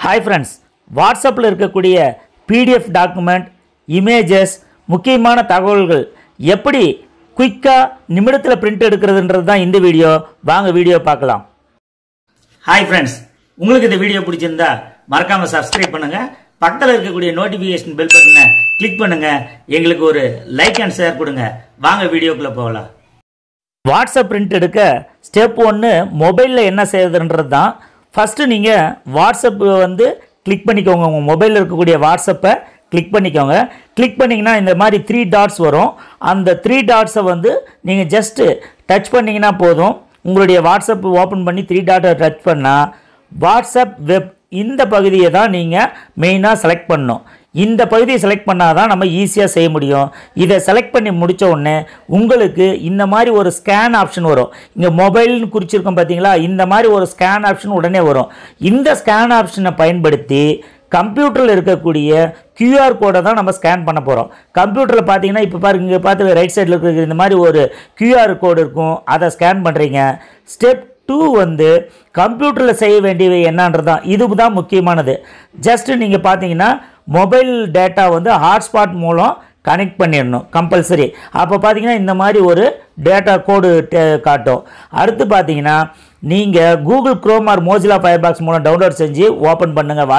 Hi friends, WhatsApp ல இருக்கக்கூடிய PDF document, images, முக்கியமான தகவல்கள் எப்படி குயிக்கா நிமிடத்துல பிரிண்ட் எடுக்கிறதுன்றது தான் இந்த வீடியோ. வாங்க வீடியோ பார்க்கலாம். Hi friends, உங்களுக்கு இந்த வீடியோ பிடிச்சிருந்தா மறக்காம Subscribe பண்ணுங்க. பக்கத்துல இருக்கக்கூடிய நோட்டிஃபிகேஷன் பெல் பட்டனை கிளிக் பண்ணுங்க. எங்களுக்கு ஒரு லைக் அண்ட் ஷேர் கொடுங்க. வாங்க வீடியோக்குள்ள போகலாம். WhatsApp பிரிண்ட் எடுக்க ஸ்டெப் 1 மொபைல்ல என்ன செய்யறதுன்றது தான். ஃபர்ஸ்ட் நீங்க WhatsApp வந்து கிளிக் பண்ணிக்கோங்க. உங்க மொபைல்ல இருக்கக்கூடிய WhatsApp கிளிக் பண்ணிக்கோங்க. கிளிக் பண்ணீங்கன்னா இந்த மாதிரி 3 டாட்ஸ் வரும். அந்த 3 டாட்ஸை வந்து நீங்க ஜஸ்ட் டச் பண்ணீங்கன்னா போதும். உங்களுடைய WhatsApp ஓபன் பண்ணி 3 டாட்டை டச் பண்ணா WhatsApp வெப் இந்த பகுதியை தான் நீங்க மெயினா செலக்ட் பண்ணணும். இந்த பகுதியை செலக்ட் பண்ணாதான் நம்ம ஈஸியாக செய்ய முடியும். இதை செலக்ட் பண்ணி முடித்த உடனே உங்களுக்கு இந்த மாதிரி ஒரு ஸ்கேன் ஆப்ஷன் வரும். இங்கே மொபைல்னு குறிச்சிருக்கோம் பார்த்தீங்களா, இந்த மாதிரி ஒரு ஸ்கேன் ஆப்ஷன் உடனே வரும். இந்த ஸ்கேன் ஆப்ஷனை பயன்படுத்தி கம்ப்யூட்டரில் இருக்கக்கூடிய QR கோடை தான் நம்ம ஸ்கேன் பண்ண போகிறோம். கம்ப்யூட்டரில் பார்த்தீங்கன்னா இப்போ பாருங்க, இங்கே பார்த்து ரைட் சைடில் இருக்கிற இந்த மாதிரி ஒரு QR கோடு இருக்கும். அதை ஸ்கேன் பண்ணுறீங்க. ஸ்டெப் 2 வந்து கம்ப்யூட்டரில் செய்ய வேண்டியவை என்னன்றது தான். இது தான் முக்கியமானது. ஜஸ்ட் நீங்கள் பார்த்தீங்கன்னா மொபைல் டேட்டா வந்து ஹாட்ஸ்பாட் மூலம் கனெக்ட் பண்ணிடணும் கம்பல்சரி. அப்போ பார்த்தீங்கன்னா இந்த மாதிரி ஒரு டேட்டா கோடு காட்டும். அடுத்து பார்த்தீங்கன்னா நீங்கள் Google Chrome or Mozilla Firefox மூலம் டவுன்லோட் செஞ்சு ஓப்பன் பண்ணுங்கள்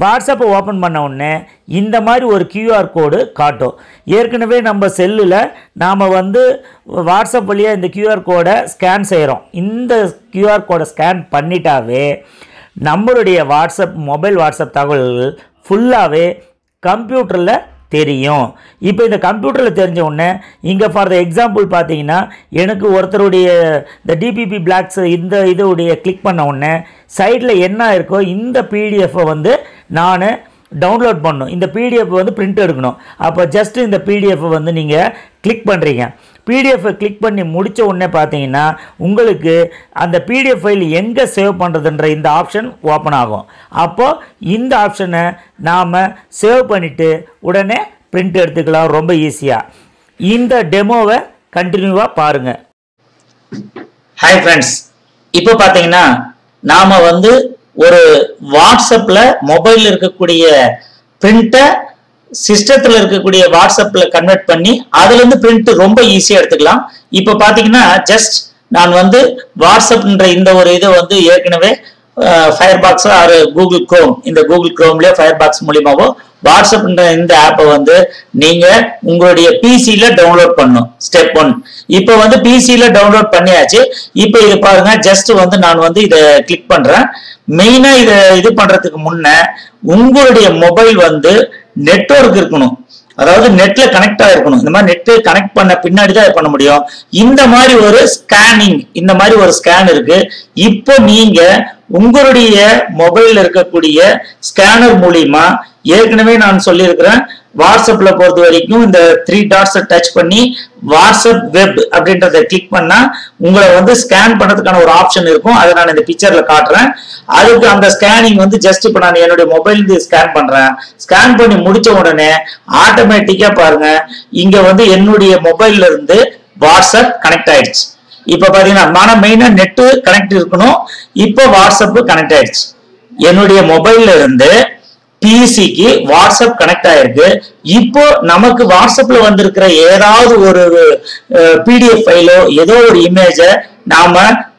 வாட்ஸ்அப்பை ஓப்பன் பண்ண உடனே இந்த மாதிரி ஒரு QR கோடு காட்டும். ஏற்கனவே நம்ம செல்லில் நாம் வந்து வாட்ஸ்அப் வழியாக இந்த QR கோடை ஸ்கேன் செய்கிறோம். இந்த QR கோடை ஸ்கேன் பண்ணிட்டாவே நம்மளுடைய மொபைல் வாட்ஸ்அப் தகவல்கள் ஃபுல்லாகவே கம்ப்யூட்டரில் தெரியும். இப்போ இந்த கம்ப்யூட்டரில் தெரிஞ்ச உடனே இங்கே ஃபார் த எக்ஸாம்பிள் பார்த்தீங்கன்னா எனக்கு ஒருத்தருடைய இந்த DPP பிளாக்ஸ் இந்த இதோடைய கிளிக் பண்ண உடனே சைடில் என்ன இருக்கோ இந்த பிடிஎஃப்பை வந்து நான் டவுன்லோட் பண்ணணும். இந்த பிடிஎஃப் வந்து பிரிண்ட் எடுக்கணும். அப்போ ஜஸ்ட் இந்த பிடிஎஃப்பை வந்து நீங்கள் கிளிக் பண்ணுறீங்க. பிடிஎஃப்பை கிளிக் பண்ணி முடித்த உடனே பார்த்தீங்கன்னா உங்களுக்கு அந்த பிடிஎஃப் ஃபைல் எங்கே சேவ் பண்ணுறதுன்ற இந்த ஆப்ஷன் ஓப்பன் ஆகும். அப்போது இந்த ஆப்ஷனை நாம் சேவ் பண்ணிவிட்டு உடனே பிரிண்ட் எடுத்துக்கலாம் ரொம்ப ஈஸியாக. இந்த டெமோவை கண்டினியூவாக பாருங்கள். ஹாய் ஃப்ரெண்ட்ஸ், இப்போ பார்த்தீங்கன்னா நாம் வந்து ஒரு வாட்ஸ்அப்பில் மொபைலில் இருக்கக்கூடிய பிரிண்ட்டை சிஸ்டத்தில் இருக்கக்கூடிய வாட்ஸ்அப்ல கன்வெர்ட் பண்ணி அதுல இருந்து பிரிண்ட் ரொம்ப ஈஸியா எடுத்துக்கலாம். இப்போ பாத்தீங்கன்னா ஜஸ்ட் நான் வந்து வாட்ஸ்அப்ன்ற இந்த ஒரு இதை வந்து ஏற்கனவே ஃபயர்பாக்ஸ் ஆர் கூகுள் குரோம், இந்த கூகுள் குரோம்ல ஃபயர்பாக்ஸ் மூலியமாவோ வாட்ஸ்அப்ன்ற இந்த ஆப்பை வந்து நீங்க உங்களுடைய பிசில டவுன்லோட் பண்ணணும். ஸ்டெப் 1 இப்போ வந்து பிசில டவுன்லோட் பண்ணியாச்சு. இப்போ இது பாருங்க, ஜஸ்ட் வந்து நான் வந்து இதை கிளிக் பண்றேன். மெயினா இதை இது பண்றதுக்கு முன்ன உங்களுடைய மொபைல் வந்து நெட்வொர்க் இருக்கணும், அதாவது நெட்ல கனெக்ட் ஆகிருக்கணும். இந்த மாதிரி நெட் கனெக்ட் பண்ண பின்னாடி தான் பண்ண முடியும். இந்த மாதிரி ஒரு ஸ்கேனிங், இந்த மாதிரி ஒரு ஸ்கேன் இருக்கு. இப்போ நீங்க உங்களுடைய மொபைல்ல இருக்கக்கூடிய ஸ்கேனர் மூலியமா ஏற்கனவே நான் சொல்லியிருக்கிறேன், வாட்ஸ்அப்ல பொறுத்த வரைக்கும் இந்த 3 டாட்ஸை டச் பண்ணி வாட்ஸ்அப் வெப் அப்படின்றத கிளிக் பண்ணா உங்களை வந்து ஸ்கேன் பண்ணதுக்கான ஒரு ஆப்ஷன் இருக்கும். அதை நான் இந்த பிக்சர்ல காட்டுறேன். அதுக்கு அந்த ஸ்கேனிங் வந்து ஜஸ்ட் இப்போ நான் என்னுடைய மொபைல் ஸ்கேன் பண்றேன். ஸ்கேன் பண்ணி முடிச்ச உடனே ஆட்டோமேட்டிக்கா பாருங்க இங்க வந்து என்னுடைய மொபைல்ல இருந்து வாட்ஸ்அப் கனெக்ட் ஆயிடுச்சு. இப்ப பாத்தீங்கன்னா மெயினா நெட் கனெக்ட் இருக்கணும். இப்போ வாட்ஸ்அப் கனெக்ட் ஆயிடுச்சு. என்னுடைய மொபைல்ல இருந்து பிசிக்கு வாட்ஸ்அப் கனெக்ட் ஆயிருக்கு. இப்போ நமக்கு வாட்ஸ்அப்ல வந்திருக்கிற ஏதாவது ஒரு PDF ஃபைலோ ஏதோ ஒரு இமேஜை நாம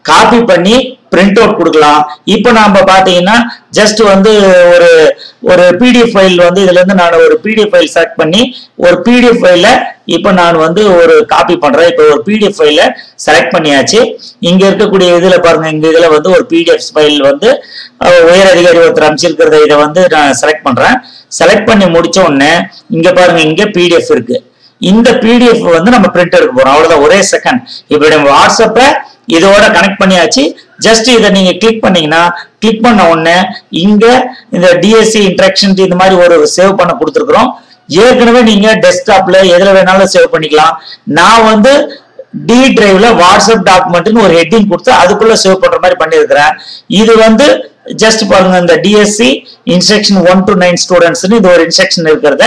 காப்பி பண்ணி பிரிண்ட் அவுட் கொடுக்கலாம். இப்போ நாம பாத்தீங்கன்னா ஜஸ்ட் வந்து ஒரு PDF ஃபைல் வந்து இதுல இருந்து நான் ஒரு PDF ஃபைல் செலக்ட் பண்ணி ஒரு PDF ஃபைல இப்போ நான் வந்து ஒரு காப்பி பண்றேன். இப்போ ஒரு PDF ஃபைல செலக்ட் பண்ணியாச்சு. இங்க இருக்கக்கூடிய இதுல பாருங்க, இங்க இதுல வந்து ஒரு PDF ஃபைல் வந்து உயர் அதிகாரி ஒருத்தர் அமைச்சிருக்கிறத இதை வந்து நான் செலக்ட் பண்றேன். செலக்ட் பண்ணி முடிச்ச உடனே இங்க பாருங்க, இங்க PDF இருக்கு. இந்த PDF வந்து நம்ம பிரிண்ட் எடுக்க போறோம். அவ்வளவுதான், ஒரே செகண்ட். இப்போ நம்ம வாட்ஸ்அப்பை இதோட கனெக்ட் பண்ணியாச்சு. ஜஸ்ட் இதை நீங்க கிளிக் பண்ணீங்கன்னா கிளிக் பண்ண உடனே இங்க இந்த DSC இன்ட்ராக்ஷன் இந்த மாதிரி ஒரு சேவ் பண்ண கொடுத்துருக்கிறோம். ஏற்கனவே நீங்க டெஸ்க்டாப்ல எதுல வேணாலும் சேவ் பண்ணிக்கலாம். நான் வந்து D டிரைவ்ல வாட்ஸ்அப் டாக்குமெண்ட்னு ஒரு ஹெட்டிங் கொடுத்து அதுக்குள்ள சேவ் பண்ற மாதிரி பண்ணிருக்கிறேன். இது வந்து ஜஸ்ட் பாருங்க, இந்த DSC இன்ஸ்ட்ரக்ஷன் 1 to 9 ஸ்டூடெண்ட்ஸ்னு இது ஒரு இன்ஸ்ட்ரக்ஷன் இருக்கிறத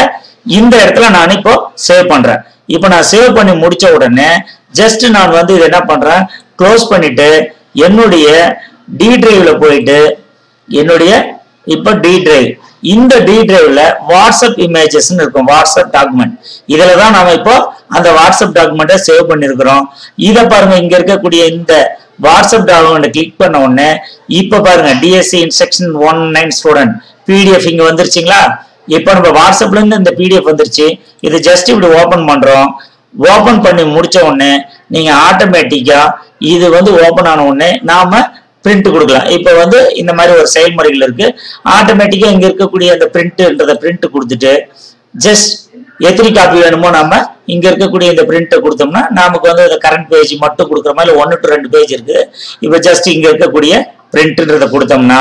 இந்த இடத்துல நான் இப்போ சேவ் பண்றேன். இப்போ நான் சேவ் பண்ணி முடிச்ச உடனே ஜஸ்ட் நான் வந்து இது என்ன பண்றேன், க்ளோஸ் பண்ணிட்டு என்னுடைய D டிரைவ்ல போயிட்டு என்னுடைய இப்போ டி டிரைவ். இந்த டி டிரைவ்ல வாட்ஸ்அப் இமேஜஸ் இருக்கும், வாட்ஸ்அப் டாக்குமெண்ட். இதுல தான் நாம இப்போ அந்த வாட்ஸ்அப் டாக்குமெண்ட்டை சேவ் பண்ணிருக்கிறோம். இதை பாருங்க, இங்க இருக்கக்கூடிய இந்த வாட்ஸ்அப் டாக்குமெண்ட் கிளிக் பண்ண உடனே இப்ப பாருங்க டிஎஸ்சி இன்ஸ்ட்ரக்ஷன் 19 ஸ்டூடெண்ட் பிடிஎஃப் இங்க வந்துருச்சுங்களா. இப்போ நம்ம வாட்ஸ்அப்ல இருந்து இந்த பிடிஎஃப் வந்துருச்சு. இது ஜஸ்ட் இப்படி ஓபன் பண்றோம். ஓபன் பண்ணி முடிச்ச உடனே நீங்க ஆட்டோமேட்டிக்கா இது வந்து ஓபன் ஆன உடனே நாம பிரிண்ட் கொடுக்கலாம். இப்போ வந்து இந்த மாதிரி ஒரு செயல்முறைகள் இருக்கு. ஆட்டோமேட்டிக்கா இங்க இருக்கக்கூடிய அந்த பிரிண்ட்ன்றத பிரிண்ட் கொடுத்துட்டு ஜஸ்ட் எத்தனை காப்பி வேணுமோ நாம இங்க இருக்கக்கூடிய இந்த பிரிண்ட்டை கொடுத்தோம்னா நமக்கு வந்து இந்த கரண்ட் பேஜ் மட்டும் கொடுக்குற மாதிரி 1 to 2 பேஜ் இருக்கு. இப்போ ஜஸ்ட் இங்க இருக்கக்கூடிய பிரிண்ட்ன்றத கொடுத்தோம்னா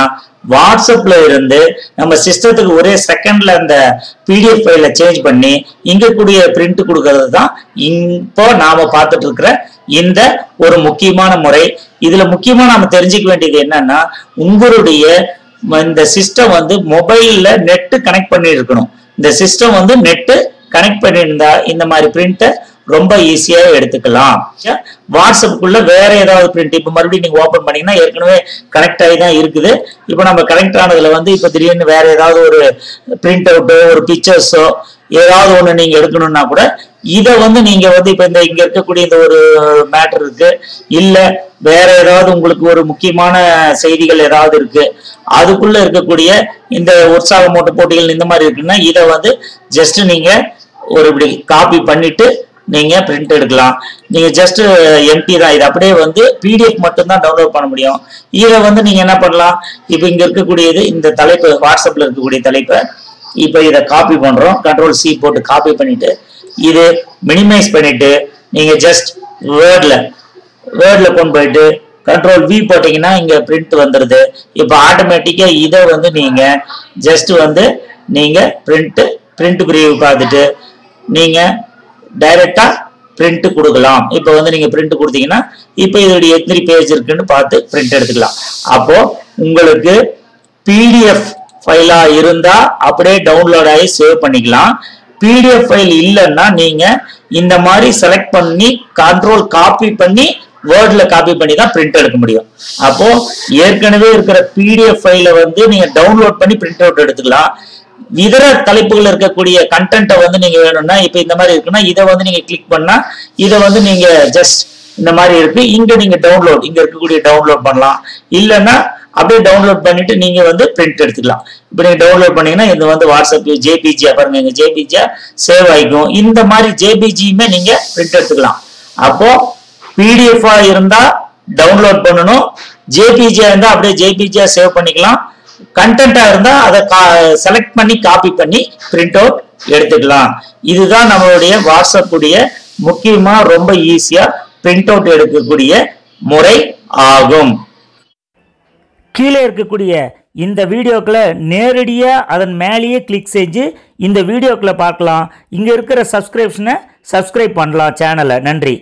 வாட்ஸ்அப்ல இருந்து நம்ம சிஸ்டத்துக்கு ஒரே செகண்ட்ல அந்த பிடிஎஃப் ஃபைல சேஞ்ச் பண்ணி இங்க கூடிய பிரிண்ட் கொடுக்கறது தான் இப்போ நாம பார்த்துட்டு இருக்கிற இந்த ஒரு முக்கியமான முறை. இதுல முக்கியமா நாம தெரிஞ்சுக்க வேண்டியது என்னன்னா, உங்களுடைய இந்த சிஸ்டம் வந்து மொபைல்ல நெட் கனெக்ட் பண்ணி இருக்கணும். இந்த சிஸ்டம் வந்து நெட் கனெக்ட் பண்ணியிருந்தா இந்த மாதிரி பிரிண்ட்டை ரொம்ப ஈஸியா எடுத்துக்கலாம். வாட்ஸ்அப்புக்குள்ள வேற ஏதாவது பிரிண்ட் இப்ப மறுபடியும் நீங்க ஓபன் பண்ணீங்கன்னா ஏற்கனவே கனெக்ட் ஆகி தான் இருக்குது. இப்போ நம்ம கனெக்ட் ஆனதுல வந்து இப்ப திடீர்னு வேற ஏதாவது ஒரு பிரிண்ட் அவுட்டோ ஒரு பிக்சர்ஸோ ஏதாவது ஒண்ணு நீங்க எடுக்கணும்னா கூட இதை வந்து நீங்க வந்து இப்ப இந்த இங்க இருக்கக்கூடிய இந்த ஒரு மேட்டர் இருக்கு, இல்ல வேற ஏதாவது உங்களுக்கு ஒரு முக்கியமான செய்திகள் ஏதாவது இருக்கு, அதுக்குள்ள இருக்கக்கூடிய இந்த உற்சாக மூட்ட போட்டிகள் இந்த மாதிரி இருக்குன்னா இதை வந்து ஜஸ்ட் நீங்க ஒரு இப்படி காப்பி பண்ணிட்டு நீங்க பிரிண்ட் எடுக்கலாம். நீங்க ஜஸ்ட் எம்டி தான், இது அப்படியே வந்து பிடிஎஃப் மட்டும் தான் டவுன்லோட் பண்ண முடியும். இதை வந்து நீங்க என்ன பண்ணலாம், இப்போ இங்க இருக்கக்கூடியது இந்த தலைப்பு வாட்ஸ்அப்ல இருக்கக்கூடிய தலைப்பை இப்போ இதை காப்பி பண்றோம். கண்ட்ரோல் சி போட்டு காப்பி பண்ணிட்டு இது மினிமைஸ் பண்ணிட்டு நீங்க ஜஸ்ட் வேர்ட்ல கொண்டு போயிட்டு கண்ட்ரோல் வி போட்டீங்கன்னா இங்க பிரிண்ட் வந்துருது. இப்போ ஆட்டோமேட்டிக்கா இதை வந்து நீங்க ஜஸ்ட் வந்து நீங்க பிரிண்ட் பிரிவு பார்த்துட்டு நீங்க டைரக்டா பிரிண்ட் கொடுக்கலாம். இப்போ வந்து நீங்க பிரிண்ட் கொடுத்தீங்கன்னா இப்போ இதோடைய எத்தனை பேஜ் இருக்குன்னு பார்த்து பிரிண்ட் எடுத்துக்கலாம். அப்போ உங்களுக்கு பிடிஎஃப் ஃபைலா இருந்தா அப்படியே டவுன்லோட் ஆகி சேவ் பண்ணிக்கலாம். பிடிஎஃப் ஃபைல் இல்லைன்னா நீங்க இந்த மாதிரி செலக்ட் பண்ணி கண்ட்ரோல் காப்பி பண்ணி வேர்ட்ல காப்பி பண்ணி தான் பிரிண்ட் எடுக்க முடியும். அப்போ ஏற்கனவே இருக்கிற பிடிஎஃப் ஃபைல வந்து நீங்க டவுன்லோட் பண்ணி பிரிண்ட் அவுட் எடுத்துக்கலாம். இதர தலைப்புகள் இருக்கக்கூடிய கண்டென்ட்டை வந்து நீங்க வேணும்னா இப்ப இந்த மாதிரி இருக்குன்னா இதை வந்து நீங்க கிளிக் பண்ணா இதை வந்து நீங்க ஜஸ்ட் இந்த மாதிரி இருக்கு, இங்க நீங்க டவுன்லோட் இங்க இருக்கக்கூடிய டவுன்லோட் பண்ணலாம். இல்லைன்னா அப்படியே டவுன்லோட் பண்ணிட்டு நீங்க வந்து பிரிண்ட் எடுத்துக்கலாம். இப்போ நீங்க டவுன்லோட் பண்ணீங்கன்னா இது வந்து வாட்ஸ்அப் ஜேபிஜியா பாருங்க, இங்க ஜேபிஜியா சேவ் ஆயிக்கும். இந்த மாதிரி ஜேபிஜியுமே நீங்க பிரிண்ட் எடுத்துக்கலாம். அப்போ பிடிஎஃபா இருந்தா டவுன்லோட் பண்ணணும், ஜேபிஜியா இருந்தா அப்படியே ஜேபிஜியா சேவ் பண்ணிக்கலாம். கண்டென்ட்டா இருந்தா அதை செலக்ட் பண்ணி காப்பி பண்ணி பிரிண்ட் அவுட் எடுத்துக்கலாம். இதுதான் நம்மளுடைய வாட்ஸ்அப் உடைய முக்கியமா ரொம்ப ஈஸியா பிரிண்ட் அவுட் எடுக்கக்கூடிய முறை ஆகும். கீழே இருக்கக்கூடிய இந்த வீடியோக்களை நேரடியா அதன் மேலேயே கிளிக் செஞ்சு இந்த வீடியோக்களை பார்க்கலாம். இங்க இருக்கிற சப்ஸ்கிரைப் பண்ணலாம் சேனலை. நன்றி.